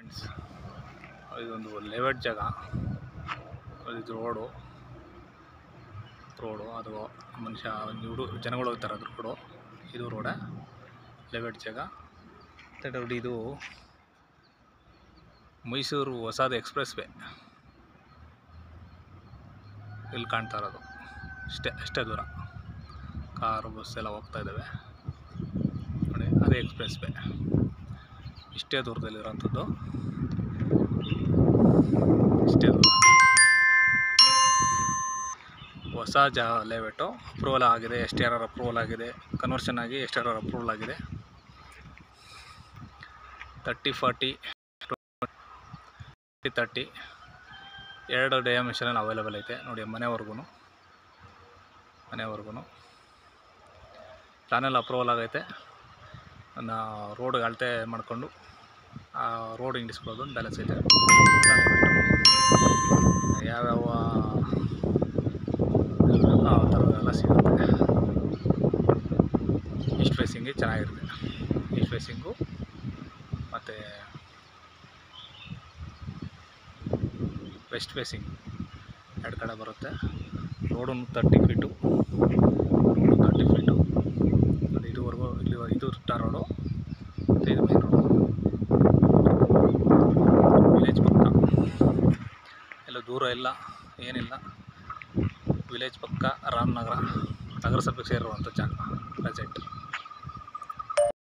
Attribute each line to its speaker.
Speaker 1: Friends, ಇದೊಂದು layout ಜಾಗ. ಇದು ರೋಡು ಅದು ಮನುಷ್ಯ ಜನಗಳು ಹೋಗ್ತಾರೆ. ಅದು ರೋಡು, ಇದು ರೋಡೇ, ಲೇಔಟ್ ಜಾಗ. ನೋಡಿ, ಇದು ಮೈಸೂರು ಹೊಸದು ಎಕ್ಸ್ಪ್ರೆಸ್ ವೇ. ಇಲ್ಲಿ ಕಾಣ್ತಾ ಇರೋದು ಅಷ್ಟೇ ದೂರ. ಕಾರು ಬಸ್ ಎಲ್ಲ ಹೋಗ್ತಾ ಇದ್ದಾವೆ ನೋಡಿ. ಅದೇ ಎಕ್ಸ್ಪ್ರೆಸ್ ವೇ, ಇಷ್ಟೇ ದೂರದಲ್ಲಿರೋಂಥದ್ದು. ಇಷ್ಟೇ ದೂರ. ಹೊಸ ಲೇಔಟು ಅಪ್ರೂವಲ್ ಆಗಿದೆ. STRR ಅಪ್ರೂವಲ್ ಆಗಿದೆ. ಕನ್ವರ್ಷನ್ ಆಗಿ STRR ಅಪ್ರೂವಲ್ ಆಗಿದೆ. 30-40 30 2 ಡೈಮೆನ್ಷನಲ್ಲಿ ಅವೈಲೇಬಲ್ ಐತೆ ನೋಡಿ. ಮನೆವರೆಗೂ ಪ್ಲಾನೆಲ್ಲ ಅಪ್ರೂವಲ್ ಆಗೈತೆ. ರೋಡ್ಗೆ ಅಳತೆ ಮಾಡಿಕೊಂಡು ಆ ರೋಡ್ ಹಿಂಗಿಸ್ಕೊಳ್ಳೋದು ಬ್ಯಾಲೆನ್ಸ್ ಐತೆ. ಯಾವ್ಯಾವ ಆ ಥರದ್ದೆಲ್ಲ ಸಿಗುತ್ತೆ. ಈಸ್ಟ್ ಫೇಸಿಂಗ್ಗೆ ಚೆನ್ನಾಗಿರುತ್ತೆ. ಈಸ್ಟ್ ಫೇಸಿಂಗು ಮತ್ತು ವೆಸ್ಟ್ ಫೇಸಿಂಗ್ ಎರಡು ಕಡೆ ಬರುತ್ತೆ. Road 30 feet. ಅದು ಇದುವರೆಗೂ ಇದು ಟಾರ್ ರೋಡು, ಇದು ಮೇನ್ ರೋಡು. ವಿಲೇಜ್ ಪಕ್ಕ, ಎಲ್ಲ ದೂರ ಇಲ್ಲ, ಏನಿಲ್ಲ. ವಿಲೇಜ್ ಪಕ್ಕ ರಾಮನಗರ ನಗರಸಭೆಗೆ ಸೇರಿರುವಂಥ ಜಾಗ ಪ್ರೆಸೆಂಟ್.